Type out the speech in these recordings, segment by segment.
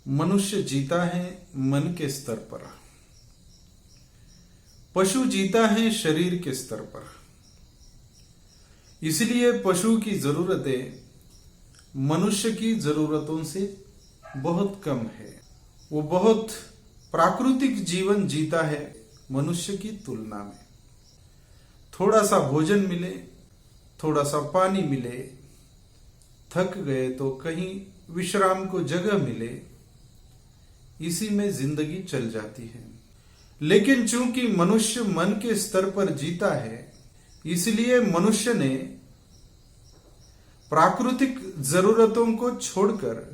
मनुष्य जीता है मन के स्तर पर, पशु जीता है शरीर के स्तर पर। इसलिए पशु की जरूरतें मनुष्य की जरूरतों से बहुत कम है। वो बहुत प्राकृतिक जीवन जीता है मनुष्य की तुलना में। थोड़ा सा भोजन मिले, थोड़ा सा पानी मिले, थक गए तो कहीं विश्राम को जगह मिले, इसी में जिंदगी चल जाती है। लेकिन चूंकि मनुष्य मन के स्तर पर जीता है, इसलिए मनुष्य ने प्राकृतिक जरूरतों को छोड़कर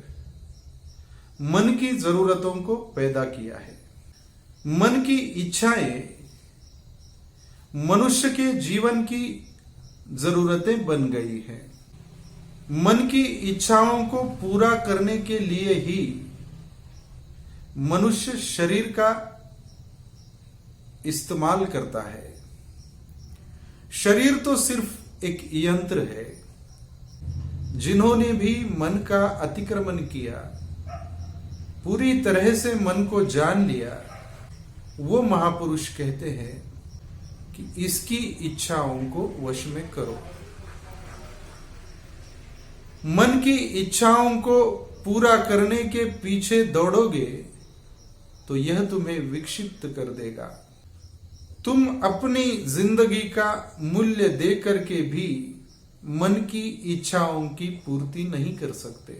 मन की जरूरतों को पैदा किया है। मन की इच्छाएं मनुष्य के जीवन की जरूरतें बन गई हैं। मन की इच्छाओं को पूरा करने के लिए ही मनुष्य शरीर का इस्तेमाल करता है। शरीर तो सिर्फ एक यंत्र है। जिन्होंने भी मन का अतिक्रमण किया, पूरी तरह से मन को जान लिया, वो महापुरुष कहते हैं कि इसकी इच्छाओं को वश में करो। मन की इच्छाओं को पूरा करने के पीछे दौड़ोगे तो यह तुम्हें विक्षिप्त कर देगा। तुम अपनी जिंदगी का मूल्य दे करके भी मन की इच्छाओं की पूर्ति नहीं कर सकते,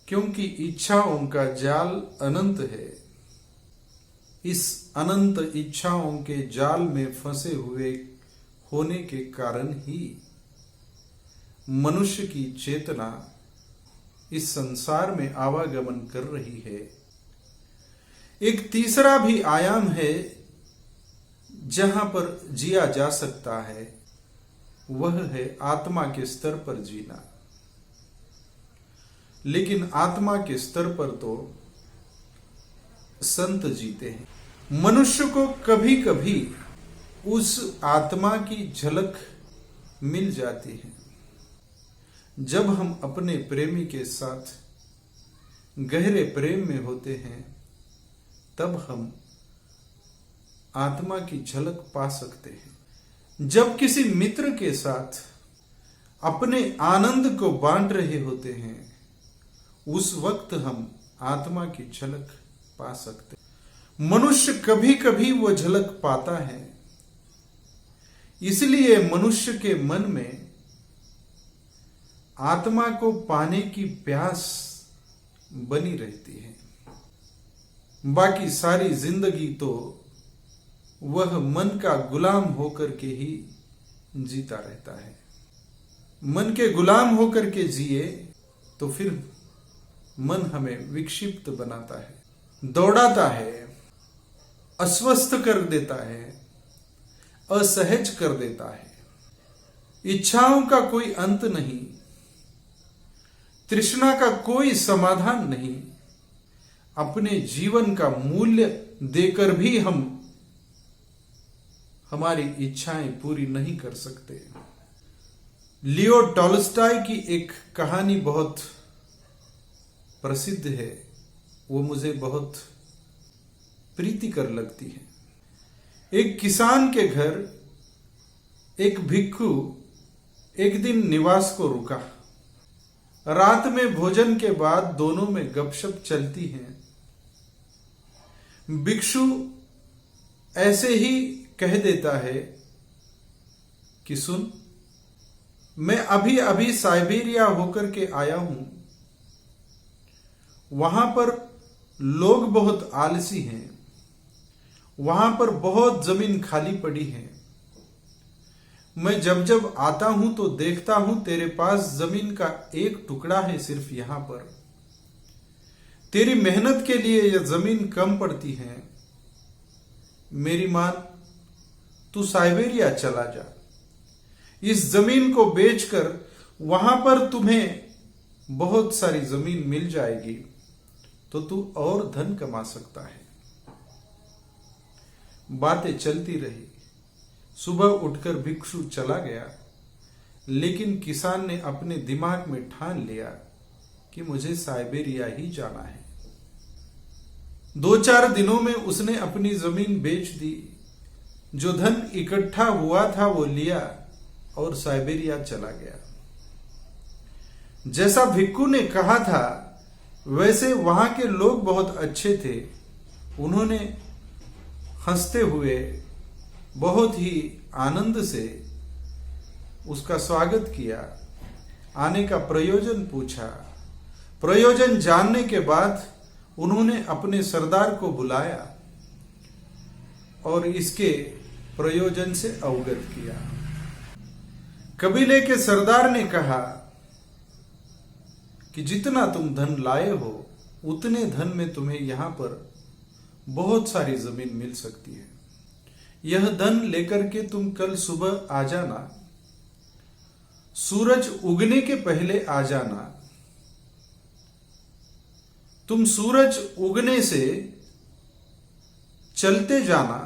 क्योंकि इच्छाओं का जाल अनंत है। इस अनंत इच्छाओं के जाल में फंसे हुए होने के कारण ही मनुष्य की चेतना इस संसार में आवागमन कर रही है। एक तीसरा भी आयाम है जहां पर जिया जा सकता है, वह है आत्मा के स्तर पर जीना। लेकिन आत्मा के स्तर पर तो संत जीते हैं। मनुष्य को कभी कभी उस आत्मा की झलक मिल जाती है जब हम अपने प्रेमी के साथ गहरे प्रेम में होते हैं। तब हम आत्मा की झलक पा सकते हैं। जब किसी मित्र के साथ अपने आनंद को बांट रहे होते हैं, उस वक्त हम आत्मा की झलक पा सकते हैं। मनुष्य कभी कभी वो झलक पाता है। इसलिए मनुष्य के मन में आत्मा को पाने की प्यास बनी रहती है। बाकी सारी जिंदगी तो वह मन का गुलाम होकर के ही जीता रहता है। मन के गुलाम होकर के जिए तो फिर मन हमें विक्षिप्त बनाता है, दौड़ाता है, अस्वस्थ कर देता है, असहज कर देता है। इच्छाओं का कोई अंत नहीं, तृष्णा का कोई समाधान नहीं। अपने जीवन का मूल्य देकर भी हम हमारी इच्छाएं पूरी नहीं कर सकते। लियो टॉल्स्टॉय की एक कहानी बहुत प्रसिद्ध है, वो मुझे बहुत प्रीतिकर लगती है। एक किसान के घर एक भिक्षु एक दिन निवास को रुका। रात में भोजन के बाद दोनों में गपशप चलती है। भिक्षु ऐसे ही कह देता है कि सुन, मैं अभी अभी साइबेरिया होकर के आया हूं। वहां पर लोग बहुत आलसी हैं। वहां पर बहुत जमीन खाली पड़ी है। मैं जब जब आता हूं तो देखता हूं तेरे पास जमीन का एक टुकड़ा है सिर्फ यहां पर। तेरी मेहनत के लिए यह जमीन कम पड़ती है। मेरी मान, तू साइबेरिया चला जा। इस जमीन को बेचकर वहां पर तुम्हें बहुत सारी जमीन मिल जाएगी तो तू और धन कमा सकता है। बातें चलती रही। सुबह उठकर भिक्षु चला गया, लेकिन किसान ने अपने दिमाग में ठान लिया कि मुझे साइबेरिया ही जाना है। 2-4 दिनों में उसने अपनी जमीन बेच दी। जो धन इकट्ठा हुआ था वो लिया और साइबेरिया चला गया। जैसा भिक्खू ने कहा था वैसे वहां के लोग बहुत अच्छे थे। उन्होंने हंसते हुए बहुत ही आनंद से उसका स्वागत किया, आने का प्रयोजन पूछा। प्रयोजन जानने के बाद उन्होंने अपने सरदार को बुलाया और इसके प्रयोजन से अवगत किया। कबीले के सरदार ने कहा कि जितना तुम धन लाए हो उतने धन में तुम्हें यहां पर बहुत सारी जमीन मिल सकती है। यह धन लेकर के तुम कल सुबह आ जाना, सूरज उगने के पहले आ जाना। तुम सूरज उगने से चलते जाना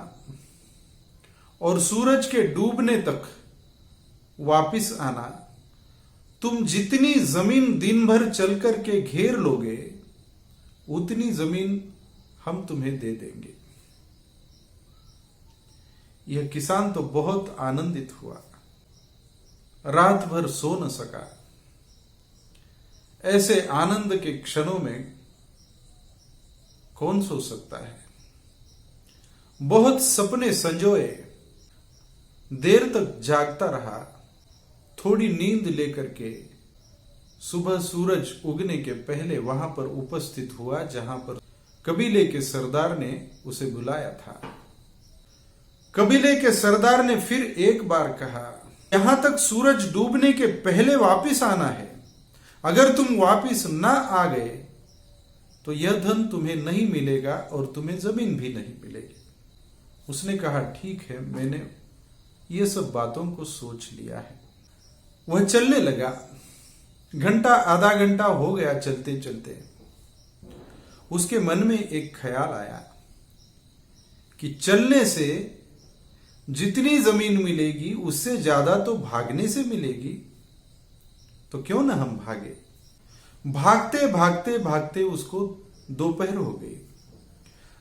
और सूरज के डूबने तक वापिस आना। तुम जितनी जमीन दिन भर चल करके घेर लोगे उतनी जमीन हम तुम्हें दे देंगे। यह किसान तो बहुत आनंदित हुआ, रात भर सो न सका। ऐसे आनंद के क्षणों में कौन सो सकता है। बहुत सपने संजोए, देर तक जागता रहा। थोड़ी नींद लेकर के सुबह सूरज उगने के पहले वहां पर उपस्थित हुआ जहां पर कबीले के सरदार ने उसे बुलाया था। कबीले के सरदार ने फिर एक बार कहा, यहां तक सूरज डूबने के पहले वापिस आना है। अगर तुम वापिस ना आ गए तो यह धन तुम्हें नहीं मिलेगा और तुम्हें जमीन भी नहीं मिलेगी। उसने कहा, ठीक है, मैंने ये सब बातों को सोच लिया है। वह चलने लगा। घंटा आधा घंटा हो गया चलते चलते। उसके मन में एक ख्याल आया कि चलने से जितनी जमीन मिलेगी उससे ज्यादा तो भागने से मिलेगी, तो क्यों ना हम भागे। भागते भागते भागते उसको दोपहर हो गई।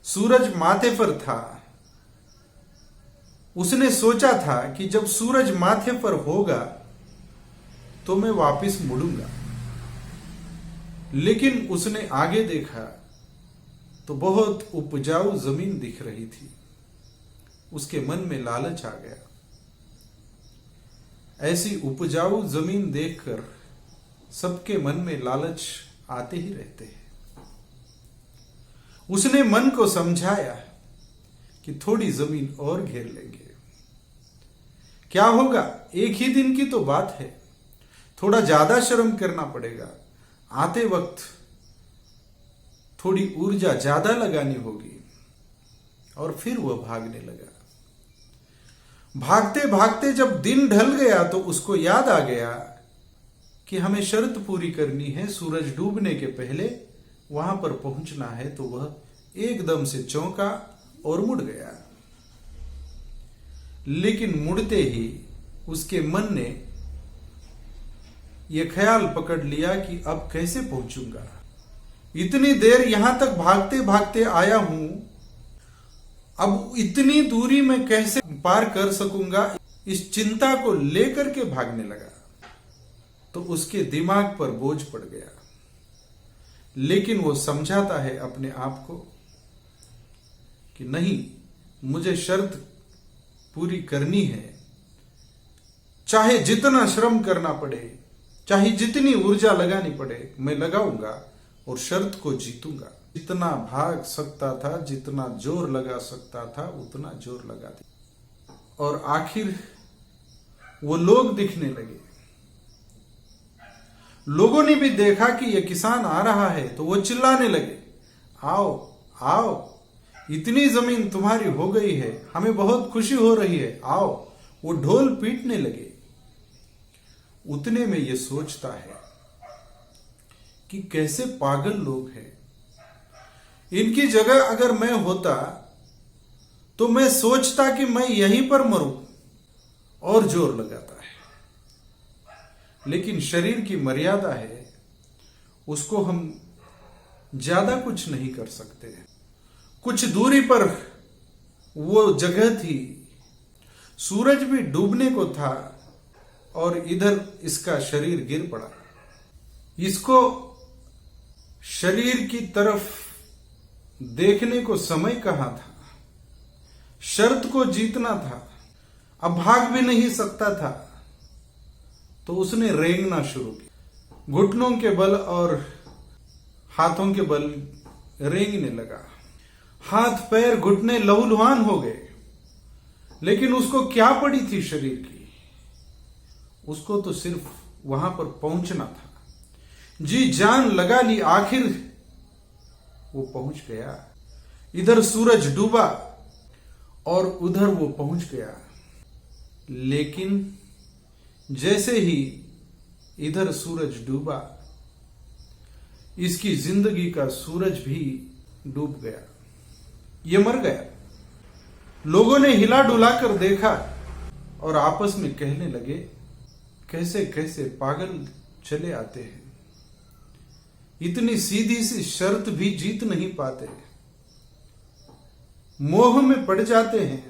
सूरज माथे पर था। उसने सोचा था कि जब सूरज माथे पर होगा तो मैं वापस मुड़ूंगा। लेकिन उसने आगे देखा तो बहुत उपजाऊ जमीन दिख रही थी। उसके मन में लालच आ गया। ऐसी उपजाऊ जमीन देखकर सबके मन में लालच आते ही रहते हैं। उसने मन को समझाया कि थोड़ी जमीन और घेर लेंगे, क्या होगा, एक ही दिन की तो बात है। थोड़ा ज्यादा श्रम करना पड़ेगा, आते वक्त थोड़ी ऊर्जा ज्यादा लगानी होगी। और फिर वह भागने लगा। भागते भागते जब दिन ढल गया तो उसको याद आ गया कि हमें शर्त पूरी करनी है, सूरज डूबने के पहले वहां पर पहुंचना है। तो वह एकदम से चौंका और मुड़ गया। लेकिन मुड़ते ही उसके मन ने यह ख्याल पकड़ लिया कि अब कैसे पहुंचूंगा। इतनी देर यहां तक भागते भागते आया हूं, अब इतनी दूरी में कैसे पार कर सकूंगा, इस चिंता को लेकर के भागने लगा। तो उसके दिमाग पर बोझ पड़ गया। लेकिन वो समझाता है अपने आप को कि नहीं, मुझे शर्त पूरी करनी है। चाहे जितना श्रम करना पड़े, चाहे जितनी ऊर्जा लगानी पड़े, मैं लगाऊंगा और शर्त को जीतूंगा। जितना भाग सकता था, जितना जोर लगा सकता था, उतना जोर लगा दिया। और आखिर वो लोग दिखने लगे। लोगों ने भी देखा कि यह किसान आ रहा है तो वो चिल्लाने लगे, आओ आओ, इतनी जमीन तुम्हारी हो गई है, हमें बहुत खुशी हो रही है, आओ। वो ढोल पीटने लगे। उतने में ये सोचता है कि कैसे पागल लोग हैं। इनकी जगह अगर मैं होता तो मैं सोचता कि मैं यहीं पर मरूं और जोर लगाता है। लेकिन शरीर की मर्यादा है, उसको हम ज्यादा कुछ नहीं कर सकते हैं। कुछ दूरी पर वो जगह थी, सूरज भी डूबने को था और इधर इसका शरीर गिर पड़ा। इसको शरीर की तरफ देखने को समय कहाँ था, शर्त को जीतना था, अब भाग भी नहीं सकता था। तो उसने रेंगना शुरू किया, घुटनों के बल और हाथों के बल रेंगने लगा। हाथ पैर घुटने लहूलुहान हो गए, लेकिन उसको क्या पड़ी थी शरीर की, उसको तो सिर्फ वहां पर पहुंचना था। जी जान लगा ली, आखिर वो पहुंच गया। इधर सूरज डूबा और उधर वो पहुंच गया, लेकिन जैसे ही इधर सूरज डूबा, इसकी जिंदगी का सूरज भी डूब गया, ये मर गया। लोगों ने हिला डुला कर देखा और आपस में कहने लगे, कैसे कैसे पागल चले आते हैं, इतनी सीधी सी शर्त भी जीत नहीं पाते, मोह में पड़ जाते हैं।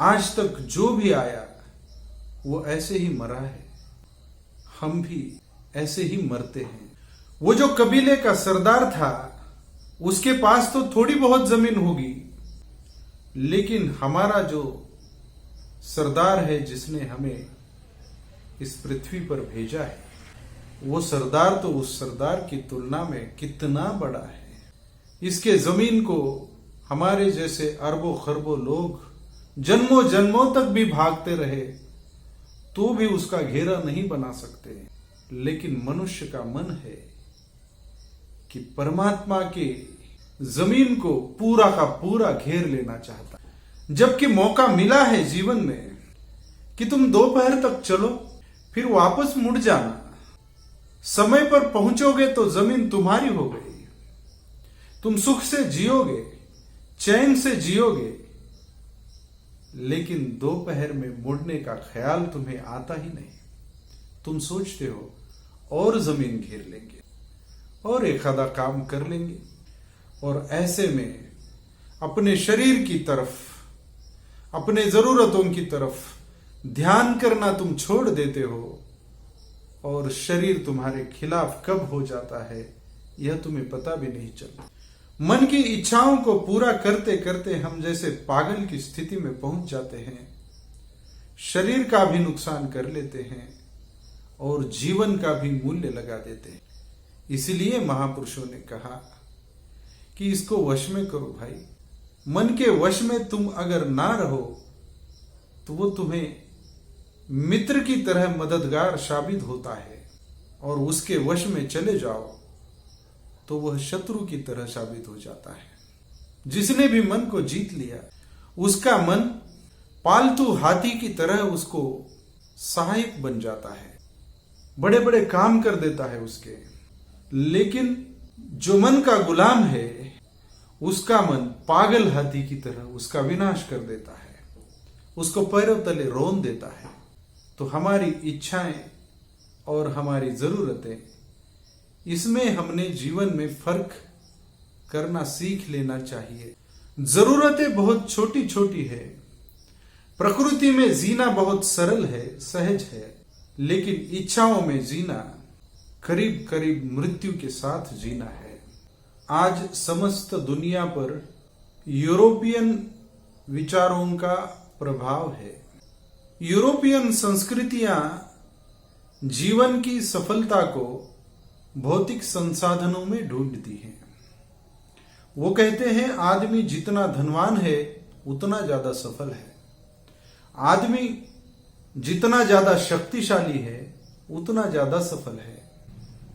आज तक जो भी आया वो ऐसे ही मरा है, हम भी ऐसे ही मरते हैं। वो जो कबीले का सरदार था, उसके पास तो थोड़ी बहुत जमीन होगी, लेकिन हमारा जो सरदार है, जिसने हमें इस पृथ्वी पर भेजा है, वो सरदार तो उस सरदार की तुलना में कितना बड़ा है। इसके जमीन को हमारे जैसे अरबों खरबों लोग जन्मों जन्मों तक भी भागते रहे तो भी उसका घेरा नहीं बना सकते। लेकिन मनुष्य का मन है कि परमात्मा के जमीन को पूरा का पूरा घेर लेना चाहता है। जबकि मौका मिला है जीवन में कि तुम दोपहर तक चलो, फिर वापस मुड़ जाना, समय पर पहुंचोगे तो जमीन तुम्हारी हो गई, तुम सुख से जियोगे, चैन से जियोगे। लेकिन दोपहर में मुड़ने का ख्याल तुम्हें आता ही नहीं। तुम सोचते हो और जमीन घेर लेंगे और एक आधा काम कर लेंगे, और ऐसे में अपने शरीर की तरफ, अपने जरूरतों की तरफ ध्यान करना तुम छोड़ देते हो, और शरीर तुम्हारे खिलाफ कब हो जाता है यह तुम्हें पता भी नहीं चलता। मन की इच्छाओं को पूरा करते करते हम जैसे पागल की स्थिति में पहुंच जाते हैं, शरीर का भी नुकसान कर लेते हैं और जीवन का भी मूल्य लगा देते हैं। इसीलिए महापुरुषों ने कहा कि इसको वश में करो भाई। मन के वश में तुम अगर ना रहो तो वो तुम्हें मित्र की तरह मददगार साबित होता है, और उसके वश में चले जाओ तो वह शत्रु की तरह साबित हो जाता है। जिसने भी मन को जीत लिया, उसका मन पालतू हाथी की तरह उसको सहायक बन जाता है, बड़े बड़े काम कर देता है उसके। लेकिन जो मन का गुलाम है, उसका मन पागल हाथी की तरह उसका विनाश कर देता है, उसको पैरों तले रोन देता है। तो हमारी इच्छाएं और हमारी जरूरतें, इसमें हमने जीवन में फर्क करना सीख लेना चाहिए। जरूरतें बहुत छोटी छोटी है, प्रकृति में जीना बहुत सरल है, सहज है, लेकिन इच्छाओं में जीना करीब करीब मृत्यु के साथ जीना है। आज समस्त दुनिया पर यूरोपियन विचारों का प्रभाव है। यूरोपियन संस्कृतियां जीवन की सफलता को भौतिक संसाधनों में ढूंढती हैं। वो कहते हैं आदमी जितना धनवान है उतना ज्यादा सफल है, आदमी जितना ज्यादा शक्तिशाली है उतना ज्यादा सफल है।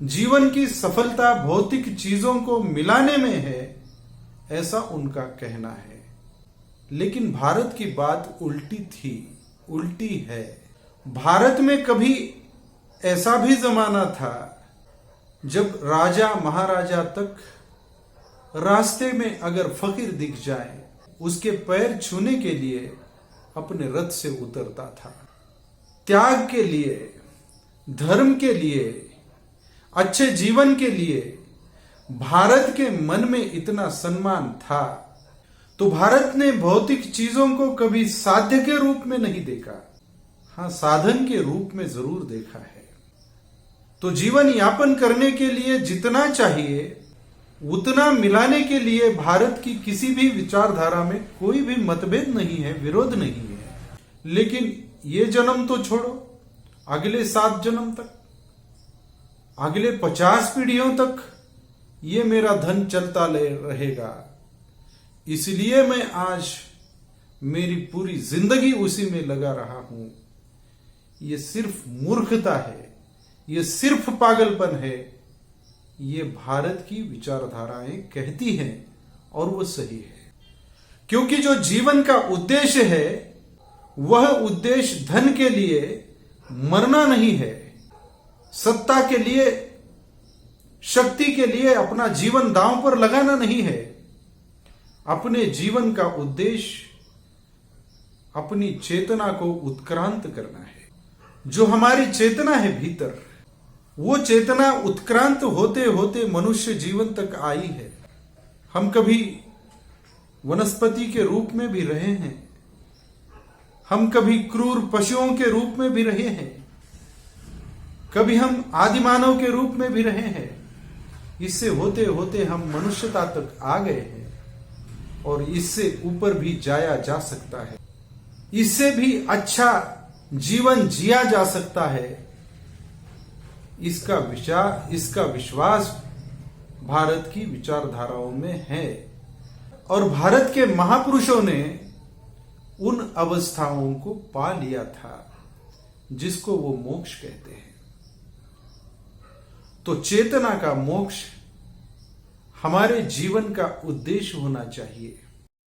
जीवन की सफलता भौतिक चीजों को मिलाने में है, ऐसा उनका कहना है। लेकिन भारत की बात उल्टी थी, उल्टी है। भारत में कभी ऐसा भी जमाना था जब राजा महाराजा तक रास्ते में अगर फकीर दिख जाए, उसके पैर छूने के लिए अपने रथ से उतरता था। त्याग के लिए, धर्म के लिए, अच्छे जीवन के लिए भारत के मन में इतना सम्मान था, तो भारत ने भौतिक चीजों को कभी साध्य के रूप में नहीं देखा, हाँ साधन के रूप में जरूर देखा है। तो जीवन यापन करने के लिए जितना चाहिए उतना मिलाने के लिए भारत की किसी भी विचारधारा में कोई भी मतभेद नहीं है, विरोध नहीं है। लेकिन ये जन्म तो छोड़ो, अगले 7 जन्म तक, अगले 50 पीढ़ियों तक ये मेरा धन चलता रहेगा। इसलिए मैं आज मेरी पूरी जिंदगी उसी में लगा रहा हूं। ये सिर्फ मूर्खता है, ये सिर्फ पागलपन है, ये भारत की विचारधाराएं कहती हैं और वो सही है। क्योंकि जो जीवन का उद्देश्य है वह उद्देश्य धन के लिए मरना नहीं है, सत्ता के लिए, शक्ति के लिए अपना जीवन दांव पर लगाना नहीं है। अपने जीवन का उद्देश्य अपनी चेतना को उत्क्रांत करना है। जो हमारी चेतना है भीतर, वो चेतना उत्क्रांत होते होते मनुष्य जीवन तक आई है। हम कभी वनस्पति के रूप में भी रहे हैं, हम कभी क्रूर पशुओं के रूप में भी रहे हैं, कभी हम आदिमानव के रूप में भी रहे हैं। इससे होते होते हम मनुष्यता तक आ गए हैं और इससे ऊपर भी जाया जा सकता है, इससे भी अच्छा जीवन जिया जा सकता है। इसका विश्वास भारत की विचारधाराओं में है और भारत के महापुरुषों ने उन अवस्थाओं को पा लिया था जिसको वो मोक्ष कहते हैं। तो चेतना का मोक्ष हमारे जीवन का उद्देश्य होना चाहिए।